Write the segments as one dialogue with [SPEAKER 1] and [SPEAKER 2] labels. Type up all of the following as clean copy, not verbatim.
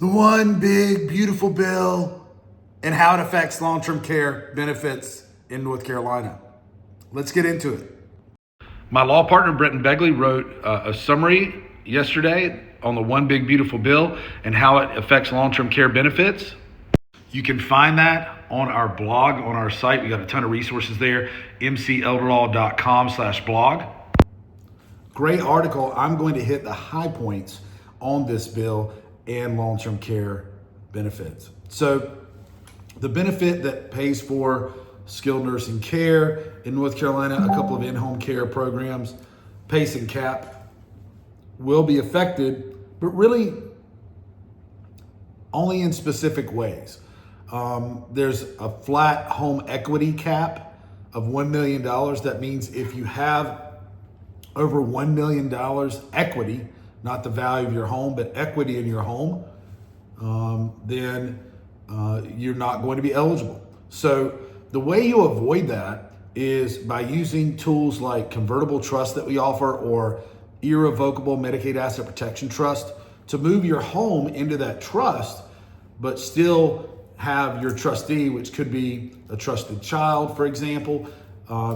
[SPEAKER 1] the one big, beautiful bill and how it affects long-term care benefits in North Carolina. Let's get into it.
[SPEAKER 2] My law partner, Brenton Begley, wrote a summary yesterday on the one big, beautiful bill and how it affects long-term care benefits. You can find that on our blog, on our site. We got a ton of resources there, mcelderlaw.com/blog.
[SPEAKER 1] Great article. I'm going to hit the high points on this bill and long-term care benefits. So the benefit that pays for skilled nursing care in North Carolina, a couple of in-home care programs, PACE and CAP, will be affected, but really only in specific ways. There's a flat home equity cap of $1 million. That means if you have over $1 million equity, not the value of your home, but equity in your home, then you're not going to be eligible. So the way you avoid that is by using tools like convertible trust that we offer or irrevocable Medicaid asset protection trust to move your home into that trust, but still have your trustee, which could be a trusted child, for example,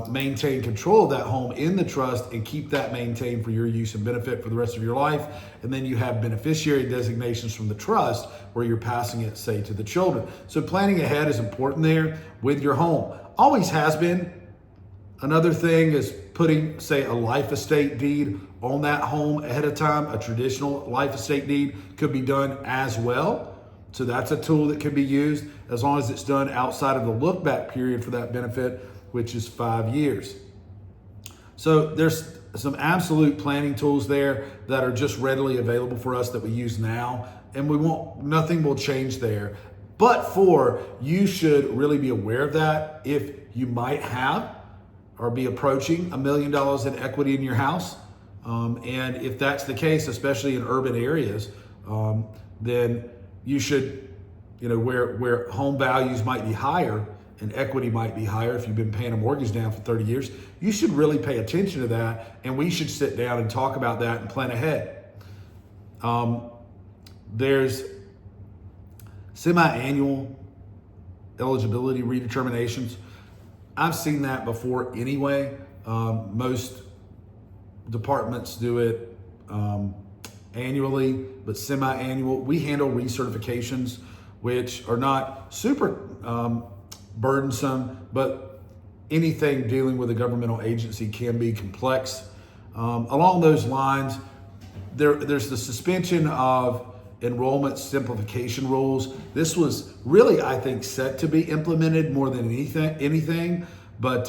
[SPEAKER 1] maintain control of that home in the trust and keep that maintained for your use and benefit for the rest of your life. And then you have beneficiary designations from the trust where you're passing it, say, to the children. So planning ahead is important there with your home. Always has been. Another thing is putting, say, a life estate deed on that home ahead of time. A traditional life estate deed could be done as well. So that's a tool that can be used as long as it's done outside of the look back period for that benefit, which is 5 years. So there's some absolute planning tools there that are just readily available for us that we use now, and nothing will change there. But you should really be aware of that if you might have or be approaching $1 million in equity in your house. And if that's the case, especially in urban areas, then you should, where home values might be higher and equity might be higher if you've been paying a mortgage down for 30 years, you should really pay attention to that, and we should sit down and talk about that and plan ahead. There's semi-annual eligibility redeterminations. I've seen that before anyway. Most departments do it annually, but semi-annual. We handle recertifications, which are not super burdensome, but anything dealing with a governmental agency can be complex. Along those lines, there's the suspension of enrollment simplification rules. This was really, I think, set to be implemented more than anything. But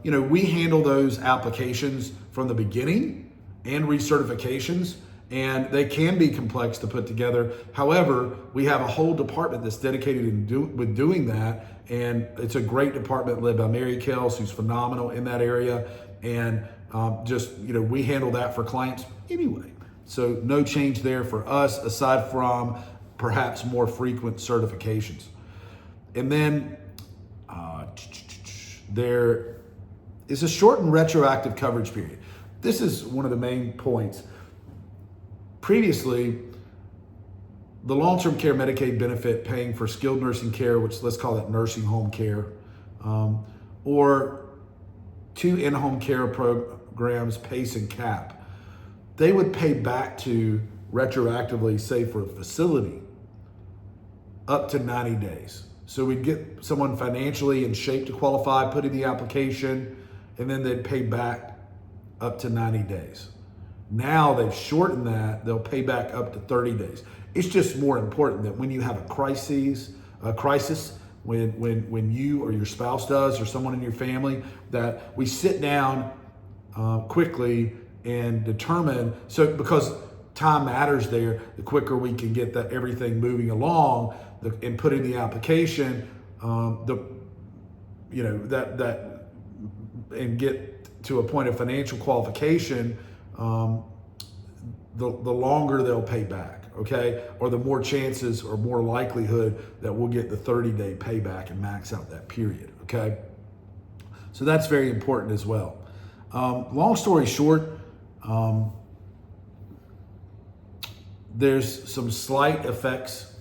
[SPEAKER 1] we handle those applications from the beginning and recertifications, and they can be complex to put together. However, we have a whole department that's dedicated with doing that, and it's a great department led by Mary Kelsey, who's phenomenal in that area. And we handle that for clients anyway. So no change there for us, aside from perhaps more frequent certifications. And then there is a shortened retroactive coverage period. This is one of the main points. Previously, the long-term care Medicaid benefit paying for skilled nursing care, which let's call it nursing home care, or 2 in-home care programs, PACE and CAP, they would pay back to retroactively, say for a facility, up to 90 days. So we'd get someone financially in shape to qualify, put in the application, and then they'd pay back up to 90 days. Now they've shortened that, they'll pay back up to 30 days. It's just more important that when you have a crisis, when you or your spouse does, or someone in your family, that we sit down quickly and determine, because time matters there, the quicker we can get everything moving along and put in the application, and get to a point of financial qualification, the longer they'll pay back, okay? Or the more chances or more likelihood that we'll get the 30-day payback and max out that period, okay? So that's very important as well. Long story short, There's some slight effects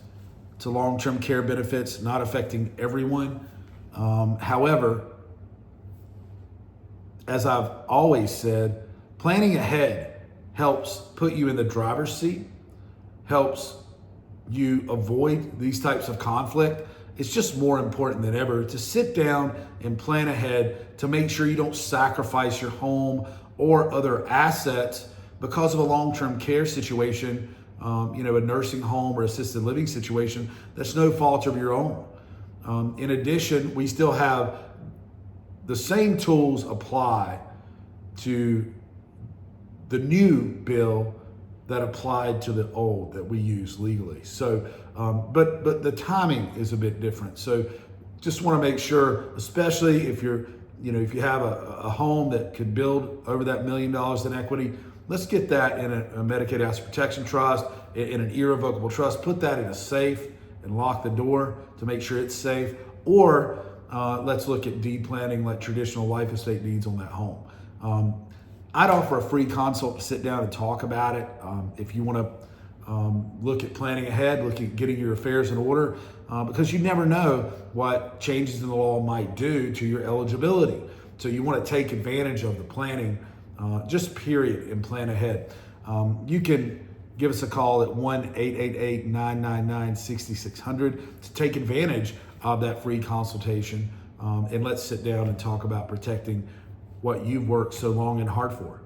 [SPEAKER 1] to long-term care benefits, not affecting everyone. However, as I've always said, planning ahead helps put you in the driver's seat, helps you avoid these types of conflict. It's just more important than ever to sit down and plan ahead to make sure you don't sacrifice your home or other assets because of a long-term care situation, a nursing home or assisted living situation that's no fault of your own. In addition, we still have the same tools apply to the new bill that applied to the old that we use legally. So, but the timing is a bit different. So just want to make sure, especially if if you have a home that could build over that $1 million in equity, let's get that in a Medicaid Asset Protection Trust, in an irrevocable trust, put that in a safe and lock the door to make sure it's safe. Or let's look at deed planning like traditional life estate deeds on that home. I'd offer a free consult to sit down and talk about it. If you want to look at planning ahead, look at getting your affairs in order, because you never know what changes in the law might do to your eligibility. So you want to take advantage of the planning, just period, and plan ahead. You can give us a call at 1-888-999-6600 to take advantage of that free consultation, and let's sit down and talk about protecting what you've worked so long and hard for.